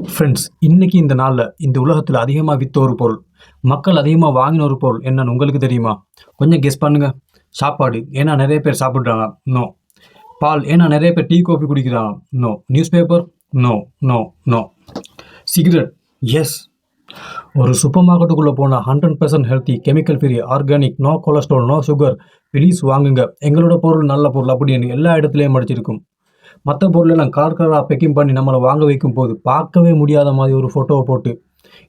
Friends, இன்னைக்கு இந்த நாள்ல இந்த உலகத்துல அதிகமா வித்த ஒரு பொருள், மக்கள் அதிகமா வாங்கின ஒரு பொருள் என்னன்னு உங்களுக்கு தெரியுமா? கொஞ்சம் கெஸ் பண்ணுங்க. சாப்பாடு. ஏன்னா நெறைய பேர் சாப்பிடுறாங்க. நோ. பால். ஏன்னா நெறைய பேர் டீ, காஃபி குடிக்கிறாங்க. No. News no, no, no. Cigarette. Yes. ஒரு சூப்பர் மார்க்கெட்டுக்குள்ள போனா 100% healthy, chemical free, organic, no cholesterol, no sugar. Please வாங்குங்க. எங்களோட பொருள் நல்ல பொருள் அப்படின்னு எல்லா இடத்துலயும் அடிச்சிருக்கும். மற்ற பொருளெல்லாம் கலர் கலராக பேக்கிங் பண்ணி நம்மளை வாங்க வைக்கும் போது பார்க்கவே முடியாத மாதிரி ஒரு ஃபோட்டோவை போட்டு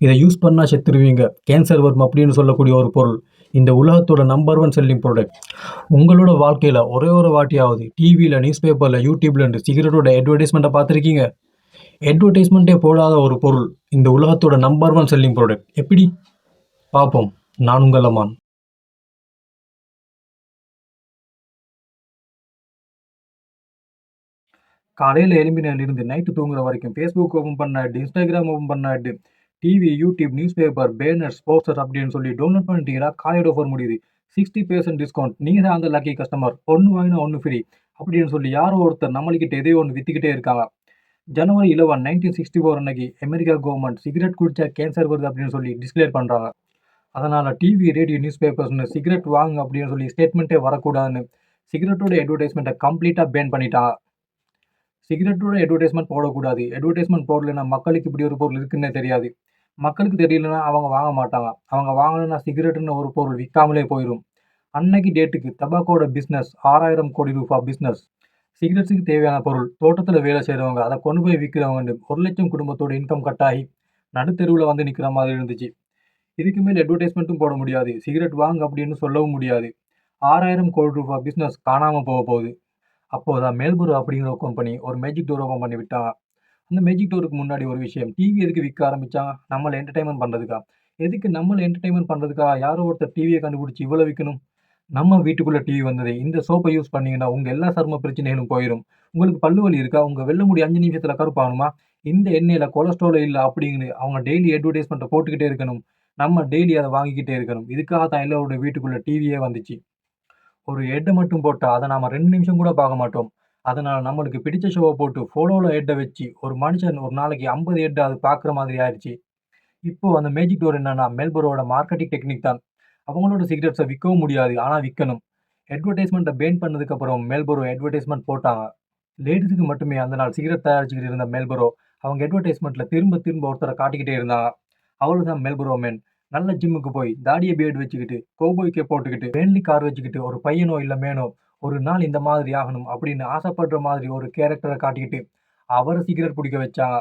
இதை யூஸ் பண்ணால் செத்துருவீங்க, கேன்சர் வரும் அப்படின்னு சொல்லக்கூடிய ஒரு பொருள் இந்த உலகத்தோட நம்பர் ஒன் செல்லிங் ப்ராடக்ட். உங்களோட வாழ்க்கையில் ஒரே ஒரு வாட்டியாவது டிவியில், நியூஸ் பேப்பரில், யூடியூப்ல சிகரெட்டோட அட்வர்டைஸ்மெண்ட்டை பார்த்துருக்கீங்க? அட்வர்டைஸ்மெண்ட்டே போடாத ஒரு பொருள் இந்த உலகத்தோட நம்பர் ஒன் செல்லிங் ப்ராடக்ட். எப்படி? பார்ப்போம். நான் உங்கள் அம்மான். காலையில் எலும்பினிலிருந்து நைட்டு தூங்குற வரைக்கும் ஃபேஸ்புக் ஓப்பன் பண்ணாட்டு, இன்ஸ்டாகிராம் ஓப்பன் பண்ணாட்டு, TV, YouTube, newspaper, banners, poster அப்படின்னு சொல்லி டவுன்லோட் பண்ணிட்டீங்கன்னா காலையோட ஆஃபர் முடியுது. 60% டிஸ்கவுண்ட். நீங்கள் தான் அந்த லக்கி கஸ்டமர். ஒன்று வாங்கினா ஒன்று ஃப்ரீ அப்படின்னு சொல்லி யாரோ ஒருத்தர் நம்மளுக்கிட்ட எதையோ ஒன்று வித்துக்கிட்டே இருக்காங்க. ஜனவரி 11, 1964 அன்னைக்கு அமெரிக்கா கவர்மெண்ட் சிகரெட் குடிச்சா கேன்சர் வருது அப்படின்னு சொல்லி டிஸ்கிளேர் பண்ணுறாங்க. அதனால் டிவி, ரேடியோ, நியூஸ் பேப்பர்ஸ்னு சிகரெட் வாங்க அப்படின்னு சொல்லி ஸ்டேட்மெண்ட்டே வரக்கூடாதுன்னு சிகரெட்டோட அட்வர்டைஸ்மெண்ட்டை கம்ப்ளீட்டாக பேன் பண்ணிட்டாங்க. சிகரெட்டோட அட்வர்டைஸ்மெண்ட் போடக்கூடாது. அட்வர்டைஸ்மெண்ட் போடலைன்னா மக்களுக்கு இப்படி ஒரு பொருள் இருக்குன்னே தெரியாது. மக்களுக்கு தெரியலன்னா அவங்க வாங்க மாட்டாங்க. அவங்க வாங்கலைன்னா சிகரெட்டுன்னு ஒரு பொருள் விற்காமலே போயிடும். அன்னைக்கு டேட்டுக்கு தபாக்கோட பிஸ்னஸ் 6000 கோடி ரூபாய் பிஸ்னஸ். சிகரெட்ஸுக்கு தேவையான பொருள், தோட்டத்தில் வேலை செய்கிறவங்க, அதை கொண்டு போய் விற்கிறவங்க 1,00,000 குடும்பத்தோட இன்கம் கட் ஆகி நடுத்தெருவில் வந்து நிற்கிற மாதிரி இருந்துச்சு. இதுக்கு மேல் அட்வர்டைஸ்மெண்ட்டும் போட முடியாது. சிகரெட் வாங்க அப்படின்னு சொல்லவும் முடியாது. 6000 கோடி ரூபாய் பிஸ்னஸ் காணாமல் போக போகுது. அப்போதான் மேல்புரோ அப்படிங்கிற ஒரு கம்பெனி ஒரு மேஜிக் டோர் ஓப்பன் பண்ணி விட்டாங்க. அந்த மேஜிக் டோருக்கு முன்னாடி ஒரு விஷயம், டிவி எதுக்கு விற்க ஆரம்பிச்சாங்க? நம்மளை என்டர்டைன்மெண்ட் பண்ணுறதுக்கா? எதுக்கு நம்மளை என்டர்டைன்மெண்ட் பண்ணுறதுக்கா யாரோ ஒருத்தர் டிவியை கண்டுபிடிச்சி இவ்வளோ விற்கணும்? நம்ம வீட்டுக்குள்ளே டிவி வந்தது. இந்த சோப்பை யூஸ் பண்ணீங்கன்னா உங்கள் எல்லா சரும பிரச்சனைகளும் போயிடும். உங்களுக்கு பல்லு வலி இருக்கா? உங்கள் வெள்ளை முடி 5 நிமிஷத்தில் கருப்பாகணுமா? இந்த எண்ணெயில் கொலஸ்ட்ரால் இல்லை அப்படின்னு அவங்க டெய்லி அட்வர்டைஸ்மெண்ட்டை போட்டுக்கிட்டே இருக்கணும். நம்ம டெய்லி அதை வாங்கிக்கிட்டே இருக்கணும். இதுக்காக தான் எல்லாரோட வீட்டுக்குள்ளே டிவியே வந்துச்சு. ஒரு ஹெட்டை மட்டும் போட்டா அதை நாம 2 நிமிஷம் கூட பார்க்க மாட்டோம். அதனால நம்மளுக்கு பிடிச்ச ஷோவை போட்டு ஃபாலோல ஹெட்டை வச்சு ஒரு மனுஷன் ஒரு நாளைக்கு 50 ஹெட் அது பார்க்குற மாதிரி ஆயிடுச்சு. இப்போ அந்த மேஜிக் டோர் என்னன்னா மெல்பரோட மார்க்கெட்டிங் டெக்னிக் தான். அவங்களோட சிகரெட்ஸை விற்கவும் முடியாது, ஆனால் விற்கணும். அட்வர்டைஸ்மெண்ட்டை பேன் பண்ணதுக்கு அப்புறம் மெல்பரோ அட்வர்டைஸ்மெண்ட் போட்டாங்க. லேடிஸுக்கு மட்டுமே அந்த நாள் சிகரெட் தயாரிச்சுக்கிட்டு இருந்த மெல்பரோ அவங்க அட்வர்டைஸ்மெண்ட்டில் திரும்ப திரும்ப ஒருத்தரை காட்டிக்கிட்டே இருந்தாங்க. அவரு தான் மெல்பரோ மேன். நல்ல ஜிம்முக்கு போய் தாடியை பியர்டு வச்சுக்கிட்டு, கோபோய் கேப் போட்டுக்கிட்டு, பென்லி கார் வச்சுக்கிட்டு, ஒரு பையனோ இல்லை மேனோ ஒரு நாள் இந்த மாதிரி ஆகணும் அப்படின்னு ஆசைப்படுற மாதிரி ஒரு கேரக்டரை காட்டிக்கிட்டு அவரை சிகரெட் பிடிக்க வச்சாங்க.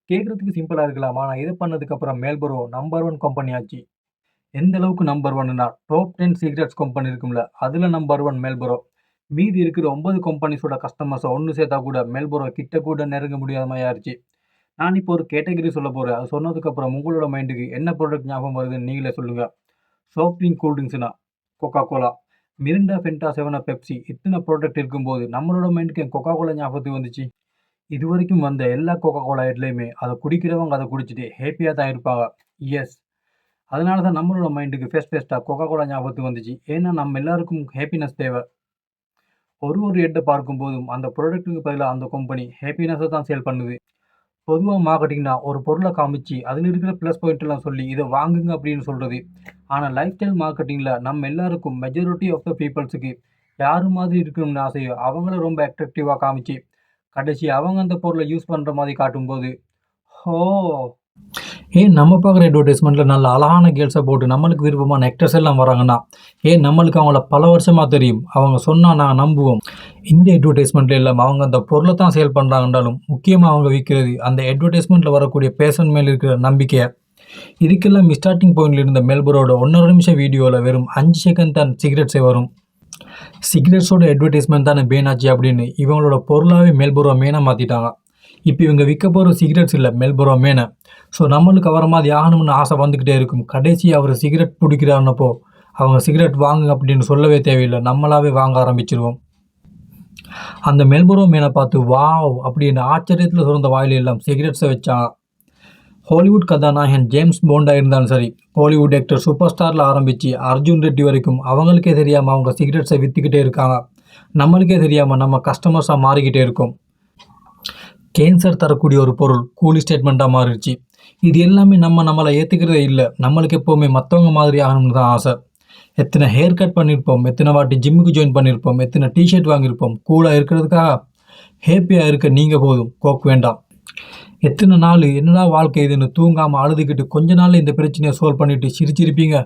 கேட்குறதுக்கு சிம்பிளாக இருக்கலாம், ஆனால் இதை பண்ணதுக்கு அப்புறம் மேல்பரோ நம்பர் ஒன் கம்பெனி ஆச்சு. எந்த அளவுக்கு நம்பர் ஒன்னுனா டாப் 10 சிகரெட்ஸ் கம்பெனி இருக்கும்ல, அதில் நம்பர் ஒன் மேல்பரோ. மீதி இருக்கிற 9 கம்பெனிஸோட கஸ்டமர்ஸை ஒன்று சேர்த்தா கூட மேல்பரோ கிட்ட கூட நெருங்க முடியாத மாதிரி ஆயிடுச்சு. நான் இப்போ ஒரு கேட்டகரி சொல்ல போகிறேன். அது சொன்னதுக்கப்புறம் உங்களோட மைண்டுக்கு என்ன ப்ராடக்ட் ஞாபகம் வருதுன்னு நீங்களே சொல்லுங்கள். சாஃப்ட் ட்ரிங்க், கூல்ட்ரிங்க்ஸ்னா கொக்கா கோலா, மிரிண்டா, ஃபென்டா, செவனா, பெப்சி இத்தனை ப்ராடக்ட் இருக்கும்போது நம்மளோட மைண்டுக்கு கொக்கா கோலா ஞாபகத்துக்கு வந்துச்சு. இது வரைக்கும் வந்த எல்லா கொக்கா கோலா ஹெட்லையுமே அதை குடிக்கிறவங்க அதை குடிச்சிட்டு ஹேப்பியாக தான் இருப்பாங்க. எஸ், அதனால தான் நம்மளோட மைண்டுக்கு ஃபெஸ்ட்டாக கொக்கா கோலா ஞாபகத்துக்கு வந்துச்சு. ஏன்னா நம்ம எல்லாருக்கும் ஹேப்பினஸ் தேவை. ஒரு ஹெட்டை பார்க்கும்போதும் அந்த ப்ராடக்ட்டுக்கு பதிலாக அந்த கம்பெனி ஹேப்பினஸை தான் சேல் பண்ணுது. பொதுவாக மார்க்கெட்டிங்னா ஒரு பொருளை காமிச்சு அதில் இருக்கிற ப்ளஸ் பாயிண்ட்லாம் சொல்லி இதை வாங்குங்க அப்படின்னு சொல்கிறது. ஆனால் லைஃப் ஸ்டைல் மார்க்கெட்டிங்கில் நம்ம எல்லாருக்கும் மெஜாரிட்டி ஆஃப் த பீப்புள்ஸுக்கு யார் மாதிரி இருக்கணும்னு ஆசையோ அவங்கள ரொம்ப அட்ராக்டிவாக காமிச்சு கடைசி அவங்க அந்த பொருளை யூஸ் பண்ணுற மாதிரி காட்டும்போது ஹோ, ஏன் நம்ம பார்க்குற அட்வர்டைஸ்மெண்ட்டில் நல்ல அழகான கேர்ள்ஸை போட்டு நம்மளுக்கு விருப்பமான ஆக்டர்ஸ் எல்லாம் வராங்கன்னா ஏன் நம்மளுக்கு அவங்கள பல வருஷமாக தெரியும், அவங்க சொன்னால் நாங்கள் நம்புவோம். இந்த அட்வர்டைஸ்மெண்ட்டில் இல்லாமல் அவங்க அந்த பொருளை தான் சேல் பண்ணுறாங்கன்றாலும் முக்கியமாக அவங்க விற்கிறது அந்த அட்வர்டைஸ்மெண்ட்டில் வரக்கூடிய பேஷன் மேல் இருக்கிற நம்பிக்கையை. இதுக்கெல்லாம் ஸ்டார்டிங் பாயிண்டில் இருந்த மெல்பரோட 1.5 நிமிஷம் வீடியோவில் வெறும் 5 செகண்ட் தான் சிகரெட்ஸே வரும். சிகரெட்ஸோட அட்வர்டைஸ்மெண்ட் தானே பேன் ஆச்சு அப்படின்னு இவங்களோட பொருளாகவே மெல்பரோ மேனாக மாற்றிட்டாங்க. இப்போ இவங்க விற்க போகிற சிகரெட்ஸ் இல்லை, மெல்பரோ மேனை. ஸோ நம்மளுக்கு அவரை மாதிரி ஆகணும்னு ஆசை வந்துக்கிட்டே இருக்கும். கடைசி அவர் சிகரெட் பிடிக்கிறாருன்னப்போ அவங்க சிகரெட் வாங்குங்க அப்படின்னு சொல்லவே தேவையில்லை, நம்மளாவே வாங்க ஆரம்பிச்சிருவோம். அந்த மெல்பரோ மேனை பார்த்து வாவ் அப்படின்னு ஆச்சரியத்தில் சுரந்த வாயில எல்லாம் சிகரெட்ஸை வச்சாங்க. ஹாலிவுட் கதாநாயகன் ஜேம்ஸ் போண்டாக இருந்தாலும் சரி, ஹாலிவுட் ஆக்டர் சூப்பர் ஸ்டாரில் ஆரம்பித்து அர்ஜுன் ரெட்டி வரைக்கும் அவங்களுக்கே தெரியாமல் அவங்க சிகரெட்ஸை விற்றுக்கிட்டே இருக்காங்க. நம்மளுக்கே தெரியாமல் நம்ம கஸ்டமர்ஸாக மாறிக்கிட்டே இருக்கோம். கேன்சர் தரக்கூடிய ஒரு பொருள் கூலி ஸ்டேட்மெண்ட்டாக மாறிடுச்சு. இது எல்லாமே நம்மளை ஏற்றுக்கிறதே இல்லை. நம்மளுக்கு எப்போவுமே மற்றவங்க மாதிரி ஆகணும்னு தான் ஆசை. எத்தனை ஹேர் கட் பண்ணியிருப்போம், எத்தனை வாட்டி ஜிம்முக்கு ஜாயின் பண்ணியிருப்போம், எத்தனை டிஷர்ட் வாங்கியிருப்போம். கூலாக இருக்கிறதுக்காக ஹேப்பியாக இருக்க நீங்கள் போதும், கோக் வேண்டாம். எத்தனை நாள் என்னடா வாழ்க்கை இதுன்னு தூங்காமல் அழுதுகிட்டு கொஞ்ச நாள் இந்த பிரச்சனையை சால்வ் பண்ணிவிட்டு சிரிச்சிருப்பீங்க.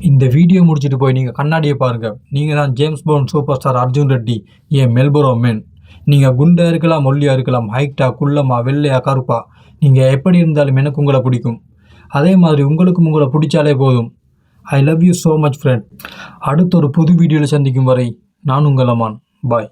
இந்த வீடியோ முடிச்சுட்டு போய் நீங்கள் கண்ணாடியை பாருங்கள். நீங்கள் தான் James bond super star Arjun Reddy, ஏன் மெல்பரோ மேன். நீங்கள் குண்டாக இருக்கலாம், ஒல்லியாக இருக்கலாம், ஹைட்டா, குள்ளமா, வெள்ளையா, கருப்பா, நீங்கள் எப்படி இருந்தாலும் எனக்கு உங்களை பிடிக்கும். அதே மாதிரி உங்களுக்கும் உங்களை பிடிச்சாலே போதும். I love you so much friend. அடுத்த ஒரு புது வீடியோவில் சந்திக்கும் வரை நான் உங்கள் அமான். பாய்.